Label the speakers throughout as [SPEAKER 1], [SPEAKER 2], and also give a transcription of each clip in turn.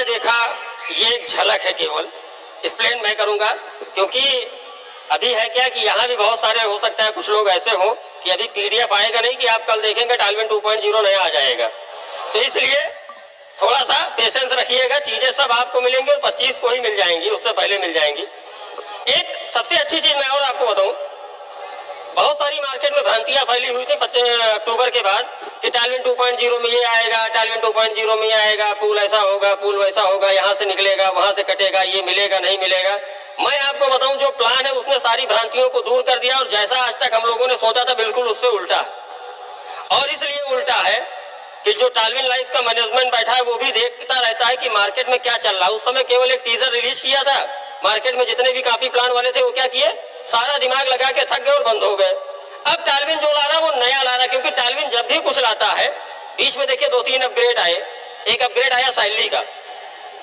[SPEAKER 1] आपने देखा, ये एक झलक है, केवल एक्सप्लेन मैं करूंगा, क्योंकि अभी है क्या कि यहाँ भी बहुत सारे हो सकता है कुछ लोग ऐसे हो कि अभी पीडीएफ आएगा नहीं कि आप कल देखेंगे टालविन 2.0 नया आ जाएगा। तो इसलिए थोड़ा सा पेशेंस रखिएगा, चीजें सब आपको मिलेंगी और 25 को ही मिल जाएंगी, उससे पहले मिल जाएंगी। एक सबसे अच्छी चीज मैं और आपको बताऊं, बहुत सारी मार्केट में भ्रांतियां फैली हुई थी अक्टूबर के बाद कि टालविन 2.0 में ये आएगा, टालविन 2.0 में ये आएगा, पूल ऐसा होगा, पूल वैसा होगा, यहाँ से निकलेगा, वहां से कटेगा, ये मिलेगा नहीं मिलेगा। मैं आपको बताऊं जो प्लान है उसने सारी भ्रांतियों को दूर कर दिया और जैसा आज तक हम लोगों ने सोचा था बिल्कुल उससे उल्टा। और इसलिए उल्टा है कि जो टालविन लाइफ का मैनेजमेंट बैठा है वो भी देखता रहता है कि मार्केट में क्या चल रहा है। उस समय केवल एक टीजर रिलीज किया था, मार्केट में जितने भी कॉपी प्लान वाले थे वो क्या किए, सारा दिमाग लगा के थक गए और बंद हो गए। अब टालविन जो ला रहा है वो नया ला रहा है, क्योंकि टालविन जब भी कुछ लाता है, बीच में देखिए 2-3 अपग्रेड आए। एक अपग्रेड आया सैलरी का,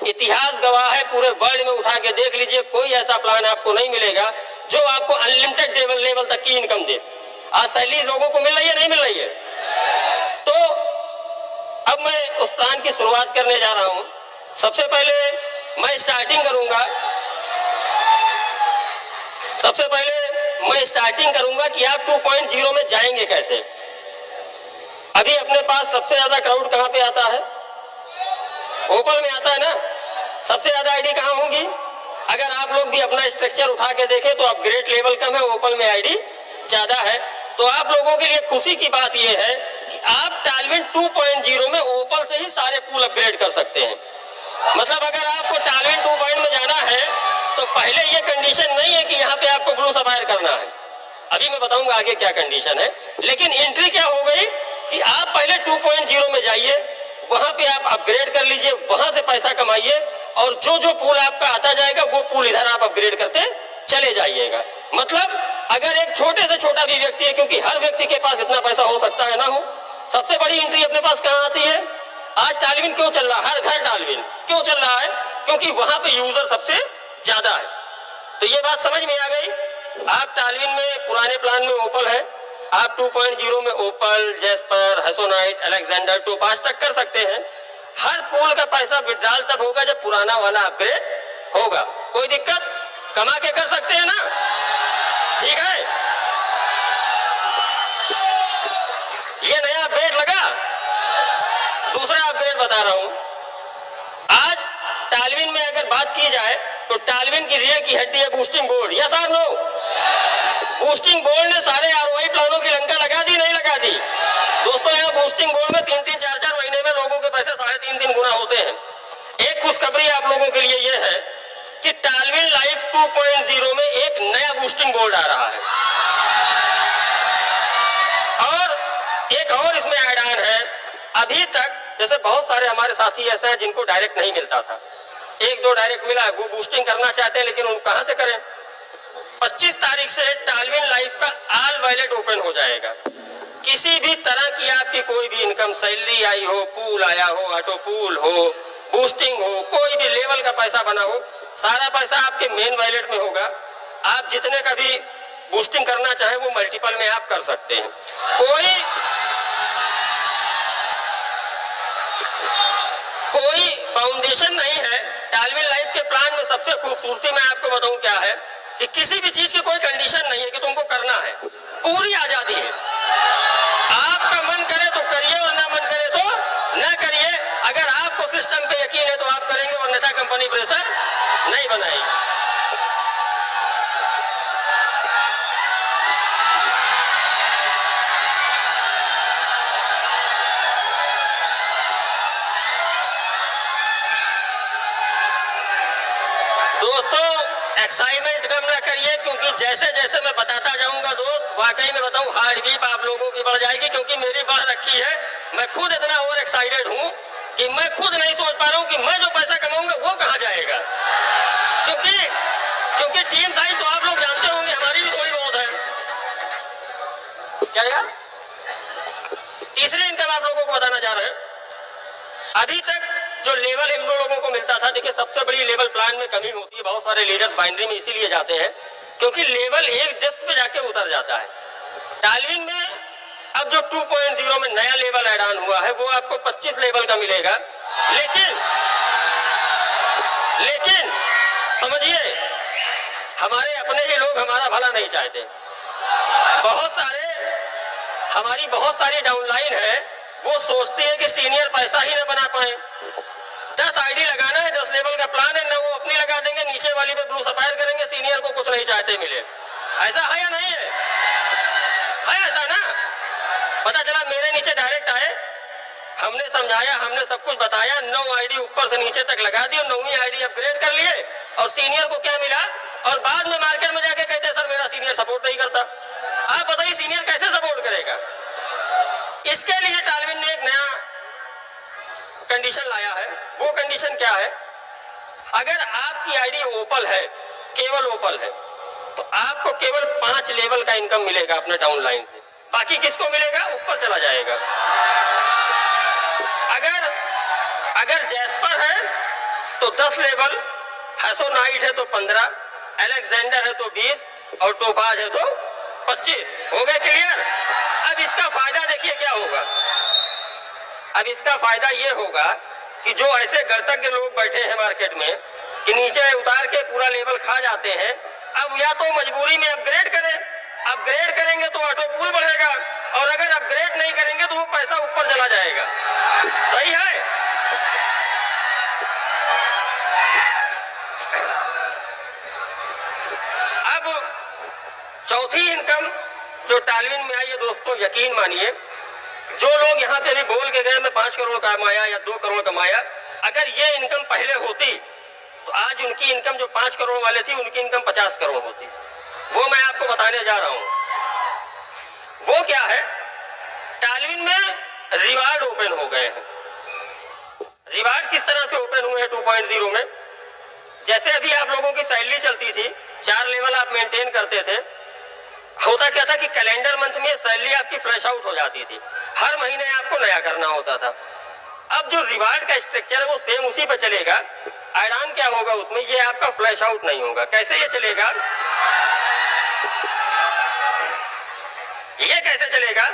[SPEAKER 1] इतिहास गवाह है, पूरे वर्ल्ड में उठा के देख लीजिए, कोई ऐसा प्लान आपको नहीं मिलेगा जो आपको अनलिमिटेड लेवल तक की इनकम दे। आज सैलरी लोगों को मिल रही है, नहीं मिल रही है? तो अब मैं उस प्लान की शुरुआत करने जा रहा हूं। सबसे पहले मैं स्टार्टिंग करूंगा कि आप 2.0 में जाएंगे कैसे। अभी अपने पास सबसे ज्यादा क्राउड कहां पे आता है? ओपल में आता है ना। सबसे ज्यादा आईडी कहां होंगी? अगर आप लोग भी अपना स्ट्रक्चर उठा के देखें तो अपग्रेड लेवल कम है, ओपल में आईडी ज्यादा है। तो आप लोगों के लिए खुशी की बात यह है कि आप टालविन 2.0 में ओपल से ही सारे पूल अपग्रेड कर सकते हैं। मतलब अगर आपको टालविन 2.0 में जाना है तो पहले ये कंडीशन नहीं है कि यहाँ पे आपको ब्लू सफायर करना है, अभी मैं बताऊंगा आगे क्या कंडीशन है। लेकिन एंट्री क्या हो गई कि आप पहले 2.0 में जाइए, वहां पे आप अपग्रेड कर लीजिए, वहां से पैसा कमाइए और जो जो पूल आपका आता जाएगा वो पूल इधर आप अपग्रेड करते चले जाइएगा। मतलब अगर एक छोटे से छोटा भी व्यक्ति है, क्योंकि हर व्यक्ति के पास इतना पैसा हो सकता है ना हो, सबसे बड़ी एंट्री अपने पास कहां आती है? आज टालविन क्यों चल रहा है? हर घर टालविन क्यों चल रहा है? क्योंकि वहां पे यूजर सबसे ज्यादा है। तो ये बात समझ में आ गई। आप टालविन में पुराने प्लान में ओपल है, आप 2.0 में ओपल, जेस्पर, हेसोनाइट, अलेक्जेंडर, टोपाज तक कर सकते हैं। हर पूल का पैसा विड्रॉल तब होगा जब पुराना वाला अपग्रेड होगा। कोई दिक्कत? कमा के कर सकते हैं ना? ठीक है। ये नया अपग्रेड लगा। दूसरा अपग्रेड बता रहा हूं। आज टालविन में अगर बात की जाए तो टालविन की रीढ़ की हड्डी है बूस्टिंग बोर्ड। यस और नो? बूस्टिंग बोर्ड ने सारे आरओआई प्लानों की लंका लगा दी, नहीं लगा दी? दोस्तों यहाँ बूस्टिंग बोर्ड में 3-3, 4-4 महीने में लोगों के पैसे 3.5 गुना होते हैं। एक खुशखबरी आप लोगों के लिए यह है कि टालविन लाइफ 2.0 में एक नया बूस्टिंग बोर्ड आ रहा है और एक और इसमें ऐड ऑन है। अभी तक जैसे बहुत सारे हमारे साथी ऐसे हैं जिनको डायरेक्ट नहीं मिलता था, 1-2 डायरेक्ट मिला, वो बूस्टिंग करना चाहते हैं लेकिन उन कहां से करें? 25 तारीख से टालविन लाइफ का ऑल वॉलेट ओपन हो जाएगा। किसी भी तरह की आपकी कोई भी इनकम, सैलरी आई हो, पूल आया हो, ऑटो पूल हो, बूस्टिंग हो, कोई भी लेवल का पैसा बना हो, सारा पैसा आपके मेन वॉलेट में होगा। आप जितने का भी बूस्टिंग करना चाहे वो मल्टीपल में आप कर सकते हैं। कोई बाउंडेशन नहीं है। टालविन लाइफ के प्लान में सबसे खूबसूरती मैं आपको बताऊं क्या है कि किसी भी चीज की कोई कंडीशन नहीं है कि तुमको करना है, पूरी आजादी है। आपका मन करे तो करिए और ना मन करे तो ना करिए। अगर आपको सिस्टम पे यकीन है तो आप करेंगे, वरना कंपनी प्रेशर नहीं बनाएगी। दोस्तों एक्साइटमेंट कम ना करिए, क्योंकि जैसे जैसे मैं बताता जाऊंगा दोस्त, वाकई में बताऊं हार्ट बीट आप लोगों की बढ़ जाएगी, क्योंकि मेरी बढ़ रखी है। मैं खुद इतना ओवर एक्साइटेड हूं कि मैं खुद नहीं सोच पा रहा हूं कि मैं जो पैसा कमाऊंगा वो कहां जाएगा। क्योंकि टीम साइज तो आप लोग जानते होंगे, हमारी भी थोड़ी बहुत है। क्या यार? तीसरी इनकम आप लोगों को बताना जा रहे हैं। अभी तक जो लेवल हम लोगों को मिलता था, देखिए सबसे बड़ी लेवल प्लान में कमी होती है। बहुत सारे लीडर्स बाइनरी में इसीलिए जाते हैं क्योंकि लेवल एक डेप्थ पे जाके उतर जाता है। टालविन में अब जो 2.0 में नया लेवल ऐड ऑन हुआ है वो आपको 25 लेवल का मिलेगा, लेकिन लेकिन समझिए, हमारे अपने ही लोग हमारा भला नहीं चाहते। हमारी बहुत सारी डाउनलाइन है, वो सोचती है कि सीनियर पैसा ही ना बना पाए। 10 आईडी लगाना है, 10 लेवल का प्लान है ना, वो अपनी लगा देंगे, नीचे वाली पे ब्लू सफायर करेंगे, सीनियर को कुछ नहीं चाहते मिले। ऐसा है या नहीं है? ऐसा ना? पता चला मेरे नीचे डायरेक्ट आए, हमने समझाया, हमने सब कुछ बताया, 9 आईडी ऊपर से नीचे तक लगा दी और 9वीं आईडी अपग्रेड कर लिए, और सीनियर को क्या मिला? और बाद में मार्केट में जाके कहते सर मेरा सीनियर सपोर्ट नहीं करता। आप बताइए सीनियर कैसे सपोर्ट करेगा? इसके लिए टालविन ने एक नया कंडीशन लाया है। वो कंडीशन क्या है? अगर आपकी आईडी ओपल है, केवल ओपल है, तो आपको केवल 5 लेवल का इनकम मिलेगा अपने डाउनलाइन से, बाकी किसको मिलेगा? ऊपर चला जाएगा। अगर जैस्पर है तो 10 लेवल, हैसोनाइट है तो 15, अलेक्जेंडर है तो 20 और टोपाज है तो 25। हो गए क्लियर? अब इसका फायदा देखिए क्या होगा। अब इसका फायदा ये होगा कि जो ऐसे गणतज्ञ लोग बैठे हैं मार्केट में कि नीचे उतार के पूरा लेवल खा जाते हैं, अब या तो मजबूरी में अपग्रेड करें, अपग्रेड करेंगे तो ऑटो पूल बढ़ेगा, और अगर अपग्रेड नहीं करेंगे तो वो पैसा ऊपर चला जाएगा। सही है? अब चौथी इनकम जो टालविन में आई है दोस्तों, यकीन मानिए, जो लोग यहाँ पे अभी बोल के गए मैं 5 करोड़ कमाया या 2 करोड़ कमाया, अगर ये इनकम पहले होती तो आज उनकी इनकम जो 5 करोड़ वाले थी, उनकी इनकम 50 करोड़ होती। वो मैं आपको बताने जा रहा हूं। वो क्या है? टालविन में रिवार्ड ओपन हो गए हैं। रिवार्ड किस तरह से ओपन हुए हैं 2.0 में? जैसे अभी आप लोगों की सैलरी चलती थी, 4 लेवल आप मेंटेन करते थे, होता क्या था कि कैलेंडर मंथ में सैलरी आपकी फ्लैश आउट हो जाती थी, हर महीने आपको नया करना होता था। अब जो रिवार्ड का स्ट्रक्चर है वो सेम उसी पे चलेगा। ऐड ऑन क्या होगा उसमें? ये आपका फ्लैश आउट नहीं होगा। कैसे ये चलेगा? ये कैसे चलेगा?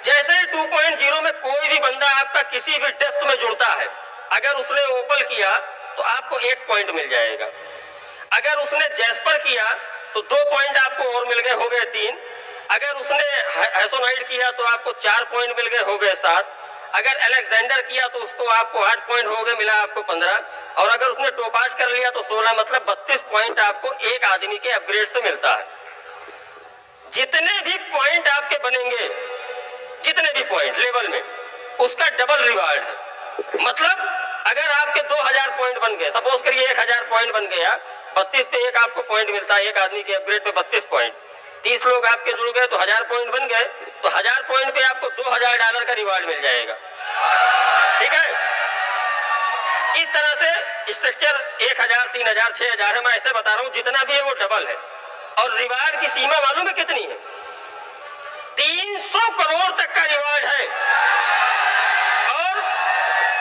[SPEAKER 1] जैसे 2.0 में कोई भी बंदा आपका किसी भी डेस्क में जुड़ता है, अगर उसने ओपल किया तो आपको 1 पॉइंट मिल जाएगा। अगर उसने जैस्पर किया तो 2 पॉइंट आपको और मिल गए, हो गए 3। अगर उसने हैसोनाइट किया तो आपको 4 पॉइंट मिल गए, हो गए 7। अगर अलेक्जेंडर किया तो उसको आपको 8 पॉइंट हो गए, मिला आपको 15। और अगर उसने टोपाज कर लिया तो 16, मतलब 32 पॉइंट आपको एक आदमी के अपग्रेड से मिलता है। जितने भी पॉइंट आपके बनेंगे, जितने भी पॉइंट लेवल में, उसका डबल रिवार्ड है। मतलब अगर आपके 2000 पॉइंट बन गए, सपोज करिए 1000 पॉइंट बन गया, 32 पे एक आपको पॉइंट मिलता है, एक आदमी के अपग्रेड पे 32 पॉइंट। 30 लोग आपके जुड़ गए तो 1000 पॉइंट बन गए, तो 1000 पॉइंट पे आपको $2000 का रिवार्ड मिल जाएगा। ठीक है? इस तरह से स्ट्रक्चर 1000, 3000, 6000 है। मैं ऐसे बता रहा हूं, जितना भी है वो डबल है। और रिवार्ड की सीमा मालूम है कितनी है? 300 करोड़ तक का रिवार्ड है। और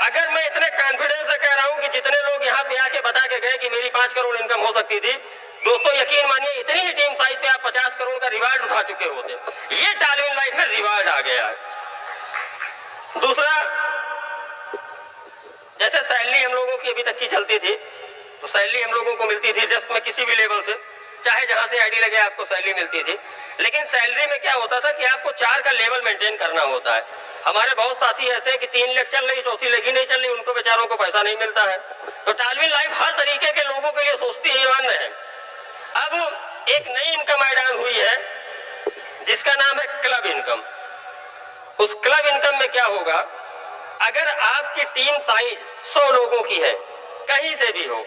[SPEAKER 1] अगर मैं इतने कॉन्फिडेंस से कह रहा हूं कि जितने लोग यहाँ पे आके बता के गए कि मेरी 5 करोड़ इनकम हो सकती थी, दोस्तों यकीन मानिए इतनी ही टीम साइज पे आप 50 करोड़ का रिवार्ड उठा चुके होते। ये टालविन लाइफ में रिवार्ड आ गया है। दूसरा, जैसे सैलरी हम लोगों की अभी तक की चलती थी, तो सैलरी हम लोगों को मिलती थी डेस्क में किसी भी लेवल से, चाहे जहां से आईडी लगे आपको सैलरी मिलती थी। लेकिन सैलरी में क्या होता था कि आपको 4 का लेवल मेंटेन करना होता है। हमारे बहुत साथी ऐसे हैं कि 3 लेग चल रही, चौथी लेग ही नहीं चल रही, उनको बेचारों को पैसा नहीं मिलता है। तो टालविन लाइफ हर तरीके के लोगों के लिए सोचती है, ईमान है। अब एक नई इनकम ऐड ऑन हुई है जिसका नाम है क्लब इनकम। उस क्लब इनकम में क्या होगा? अगर आपकी टीम साइज 100 लोगों की है, कहीं से भी हो,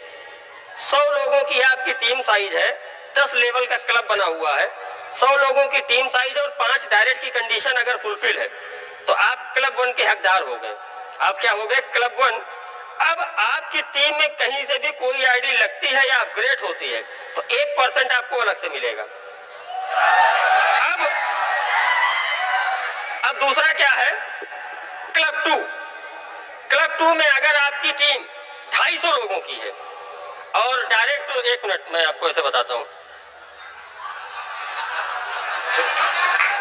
[SPEAKER 1] 100 लोगों की आपकी टीम साइज है, 10 लेवल का क्लब बना हुआ है, 100 लोगों की टीम साइज और 5 डायरेक्ट की कंडीशन अगर फुलफिल है, तो आप क्लब 1 के हकदार हो गए। आप क्या हो गए? क्लब 1। अब आपकी टीम में कहीं से भी कोई आईडी लगती है या अपग्रेड होती है तो 1% आपको अलग से मिलेगा। अब दूसरा क्या है? क्लब 2। क्लब 2 में अगर आपकी टीम 250 लोगों की है और डायरेक्ट, 1 मिनट मैं आपको ऐसे बताता हूं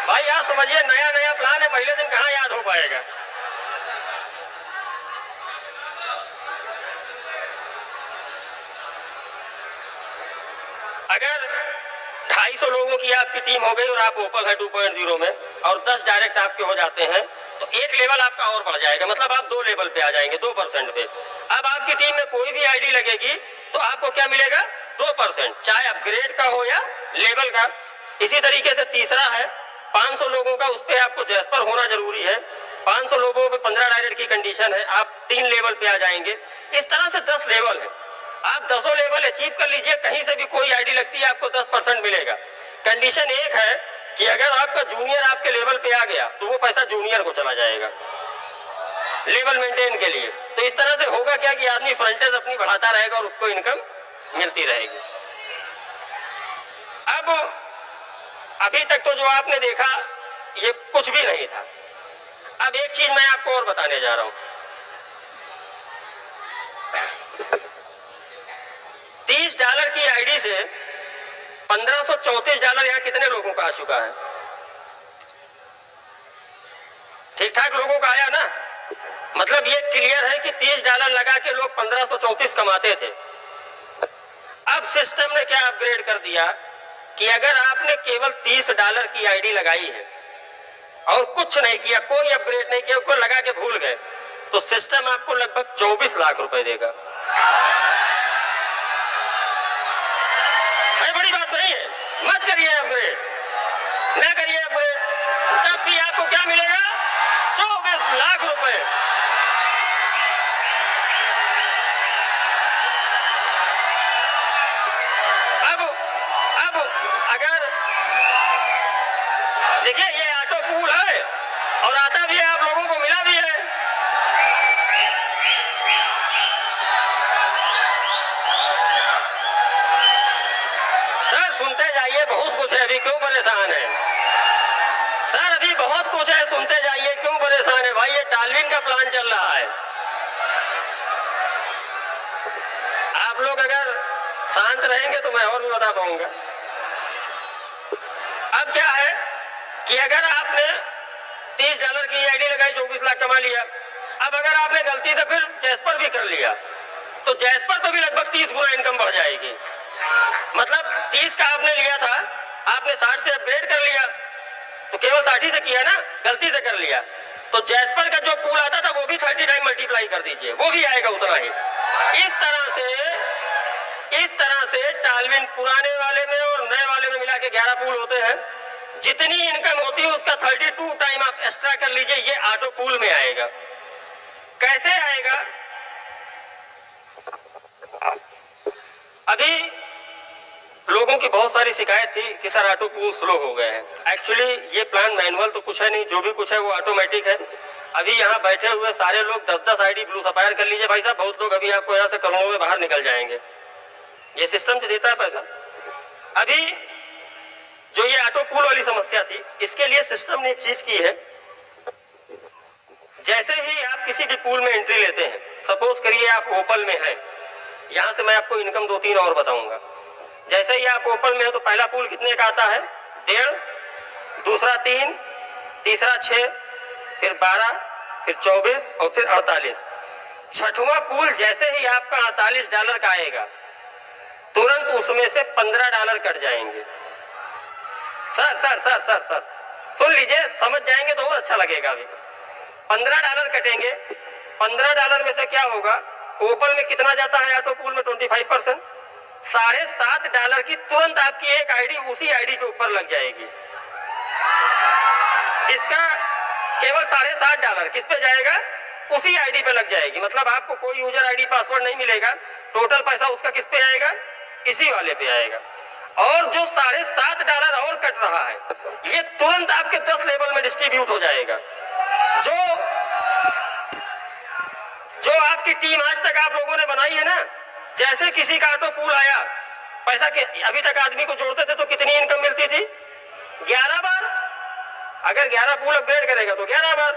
[SPEAKER 1] भाई, आप समझिए नया नया प्लान है, पहले दिन कहां याद हो पाएगा। अगर 250 लोगों की आपकी टीम हो गई और आप ओपन है 2.0 में और 10 डायरेक्ट आपके हो जाते हैं तो एक लेवल आपका और बढ़ जाएगा, मतलब आप 2 लेवल पे आ जाएंगे 2% पे। अब आपकी टीम में कोई भी आईडी लगेगी तो आपको क्या मिलेगा 2%, चाहे अपग्रेड का हो या लेवल का। इसी तरीके से तीसरा है 500 लोगों का, उस पर आपको जैस्पर होना जरूरी है। 500 लोगों पे 15 डायरेक्ट की कंडीशन है, आप 3 लेवल पे आ जाएंगे। इस तरह से 10 लेवल है, आप 10 लेवल अचीव कर लीजिए, कहीं से भी कोई आईडी लगती है आपको 10% मिलेगा। कंडीशन एक है कि अगर आपका जूनियर आपके लेवल पे आ गया तो वो पैसा जूनियर को चला जाएगा लेवल मेंटेन के लिए। तो इस तरह से होगा क्या कि आदमी फ्रंटेज अपनी बढ़ाता रहेगा और उसको इनकम मिलती रहेगी। अब अभी तक तो जो आपने देखा ये कुछ भी नहीं था। अब एक चीज मैं आपको और बताने जा रहा हूं। 30 डॉलर की आईडी से 1534 डॉलर यहां कितने लोगों का आ चुका है? ठीक ठाक लोगों का आया ना। मतलब ये क्लियर है कि 30 डॉलर लगा के लोग 1534 कमाते थे। अब सिस्टम ने क्या अपग्रेड कर दिया कि अगर आपने केवल 30 डॉलर की आईडी लगाई है और कुछ नहीं किया, कोई अपग्रेड नहीं किया, कोई लगा के भूल गए, तो सिस्टम आपको लगभग 24 लाख रुपए देगा। है बड़ी बात नहीं है? मत करिए अपग्रेड, ना करिए अपग्रेड, तब भी आपको क्या मिलेगा 24 लाख रुपए। अब अगर देखिए ये ऑटो पूल है और आता भी है, आप लोगों को मिला भी है। सर सुनते जाइए, बहुत कुछ है, अभी क्यों परेशान है? सर अभी बहुत कुछ है, सुनते जाइए, क्यों परेशान है भाई? ये टालविन का प्लान चल रहा है। आप लोग अगर शांत रहेंगे तो मैं और भी बता पाऊंगा। अब क्या है कि अगर आपने 30 डॉलर की आईडी लगाई, 24 लाख कमा लिया। अब अगर आपने गलती से फिर जैस्पर भी कर लिया तो जैस्पर पर भी लगभग 30 गुना इनकम बढ़ जाएगी। मतलब 30 का आपने लिया था, आपने 60 से अपग्रेड कर लिया तो केवल 60 से किया ना, गलती से कर लिया, तो जैस्पर का जो पूल आता था वो भी 30 टाइम मल्टीप्लाई कर दीजिए, वो भी आएगा उतना ही। इस तरह से टालविन पुराने वाले में और नए वाले में मिला के 11 पूल होते हैं। जितनी इनकम होती है उसका 32 टाइम आप एक्स्ट्रा कर लीजिए, ये ऑटो पूल में आएगा। कैसे आएगा? अभी लोगों की बहुत सारी शिकायत थी कि सर ऑटो पूल स्लो हो गए हैं। एक्चुअली ये प्लान मैनुअल तो कुछ है नहीं, जो भी कुछ है वो ऑटोमेटिक है। अभी यहाँ बैठे हुए सारे लोग 10-10 आईडी ब्लू सफायर कर लीजिए भाई साहब, बहुत लोग अभी आपको यहाँ से करोड़ों में बाहर निकल जाएंगे। ये सिस्टम जो देता है पैसा। अभी जो ये ऑटो पूल वाली समस्या थी, इसके लिए सिस्टम ने एक चीज की है। जैसे ही आप किसी भी पूल में एंट्री लेते हैं, सपोज करिए आप ओपल में हैं, यहां से मैं आपको इनकम 2-3 और बताऊंगा। जैसे ही आप ओपल में हो तो पहला पूल कितने का आता है? 1.5, दूसरा 3, तीसरा 6, फिर 12, फिर 24 और फिर 48। छठवां पूल जैसे ही आपका 48 डॉलर का आएगा, तुरंत उसमें से 15 डॉलर कट जाएंगे। सर सुन लीजिए, समझ जाएंगे तो और अच्छा लगेगा। अभी 15 डॉलर कटेंगे। 15 डॉलर में से क्या होगा? ओपल में कितना जाता है ऑटो पूल में? 25%। 7.5 डॉलर की तुरंत आपकी एक आईडी उसी आईडी के ऊपर लग जाएगी, जिसका केवल 7.5 डॉलर किस पे जाएगा? उसी आईडी पे लग जाएगी। मतलब आपको कोई यूजर आईडी पासवर्ड नहीं मिलेगा, टोटल पैसा उसका किस पे आएगा? इसी वाले पे आएगा। और जो 7.5 डॉलर और कट रहा है, ये तुरंत आपके 10 लेवल में डिस्ट्रीब्यूट हो जाएगा। जो आपकी टीम आज तक आप लोगों ने बनाई है ना, जैसे किसी का ऑटो पूल आया, पैसा के अभी तक आदमी को जोड़ते थे तो कितनी इनकम मिलती थी? 11 बार। अगर 11 पूल अपग्रेड करेगा तो 11 बार।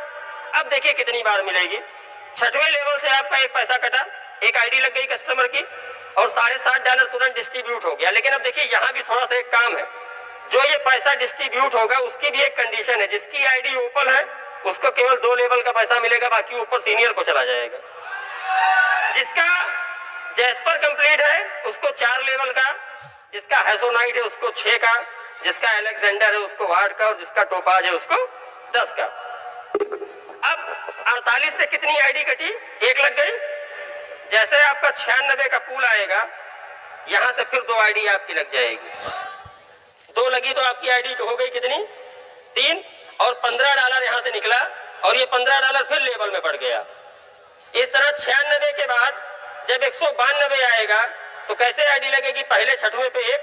[SPEAKER 1] अब देखिए कितनी बार मिलेगी। 6वें लेवल से आपका एक पैसा कटा, एक आईडी लग गई कस्टमर की और 7.5 डॉलर तुरंत डिस्ट्रीब्यूट हो गया। लेकिन अब देखिए यहाँ भी थोड़ा सा एक काम है। जो ये पैसा डिस्ट्रीब्यूट होगा उसकी भी एक कंडीशन है। जिसकी आईडी ओपन है उसको केवल 2 लेवल का पैसा मिलेगा, बाकी ऊपर सीनियर को चला जाएगा। जिसका जैस्पर कंप्लीट है उसको 4 लेवल का जिसका हैसोनाइट है उसको 6 का, जिसका अलेक्जेंडर है उसको 8 का और जिसका टोपाज है उसको 10 का। अब 48 से कितनी आईडी कटी? 1 लग गई। जैसे आपका 96 का पूल आएगा, यहां से फिर 2 आईडी आपकी लग जाएगी। 2 लगी तो आपकी आईडी हो गई कितनी? 3। और $15 यहां से निकला और ये $15 फिर लेवल में बढ़ गया। इस तरह 96 के बाद जब 192 आएगा तो कैसे आईडी लगेगी? पहले 6वें पे 1,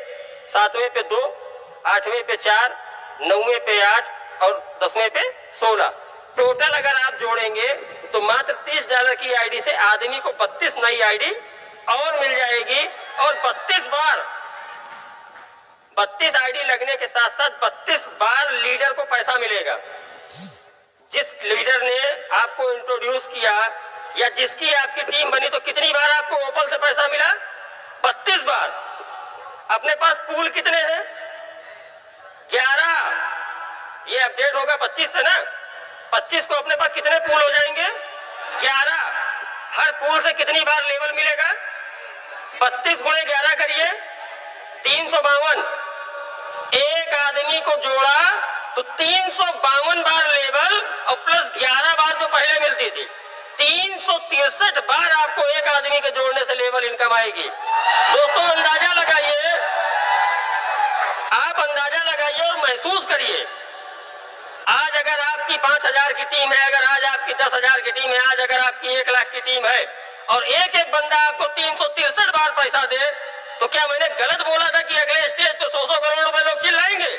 [SPEAKER 1] 7वें पे 2, 8वें पे 4, 9वें पे 8 और 10वें पे 16। टोटल अगर आप जोड़ेंगे तो मात्र $30 की आईडी से आदमी को 32 नई आईडी और मिल जाएगी। और 32 आईडी लगने के साथ साथ 32 बार लीडर को पैसा मिलेगा। जिस लीडर ने आपको इंट्रोड्यूस किया या जिसकी आपकी टीम बनी, तो कितनी बार आपको ओपल से पैसा मिला? 32 बार। अपने पास पूल कितने हैं? 11। ये अपडेट होगा 25 से ना। 25 को अपने पास कितने पूल हो जाएंगे? 11। हर पूल से कितनी बार लेवल मिलेगा? 32 गुणे 11 करिए, 352। एक आदमी को जोड़ा तो 352 बार लेवल और प्लस 11 बार जो पहले मिलती थी, 363 बार आपको एक आदमी के जोड़ने से लेवल इनकम आएगी। दोस्तों अंदाजा लगाइए, आप अंदाजा लगाइए और महसूस करिए। आज अगर आपकी 5000 की टीम है, अगर आज आपकी 10,000 की टीम है, आज अगर आपकी 1 लाख की टीम है और एक एक बंदा आपको 363 बार पैसा दे, तो क्या मैंने गलत बोला था कि अगले स्टेज पे 100 करोड़ रुपए लोग चिल्लाएंगे?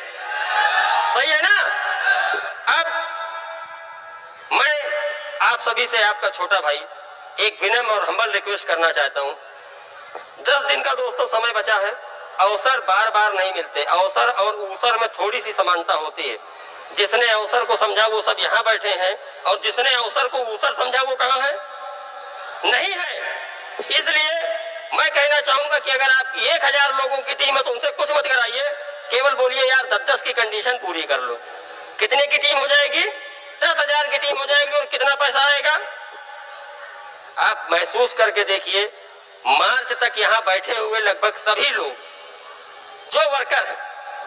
[SPEAKER 1] सही है ना? अब मैं आप सभी से, आपका छोटा भाई, एक विनम्र और हम्बल रिक्वेस्ट करना चाहता हूं। 10 दिन का दोस्तों समय बचा है। अवसर बार बार नहीं मिलते। अवसर और ऊसर में थोड़ी सी समानता होती है। जिसने अवसर को समझा वो सब यहाँ बैठे हैं और जिसने अवसर को ऊसर समझा वो कहाँ है? नहीं है। इसलिए मैं कहना चाहूंगा कि अगर आपकी 1000 लोगों की टीम है तो उनसे कुछ मत कराइए, केवल बोलिए यार 10-10 की कंडीशन पूरी कर लो। कितने की टीम हो जाएगी? 10,000 की टीम हो जाएगी। और कितना पैसा आएगा आप महसूस करके देखिए। मार्च तक यहाँ बैठे हुए लगभग सभी लोग जो वर्कर हैं,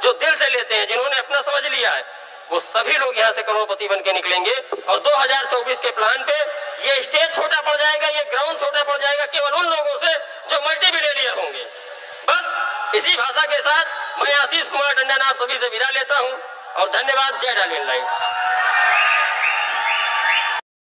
[SPEAKER 1] जो दिल से लेते हैं, जिन्होंने अपना समझ लिया है, वो सभी लोग यहाँ से करोड़पति बन के निकलेंगे। और 2024 के प्लान पे ये स्टेज छोटा पड़ जाएगा, ये ग्राउंड छोटा पड़ जाएगा केवल उन लोगों से जो मल्टी बिलियनियर होंगे। बस इसी भाषा के साथ मैं आशीष कुमार टंडन आप सभी से विदा लेता हूँ और धन्यवाद। जय डालियन लाइन।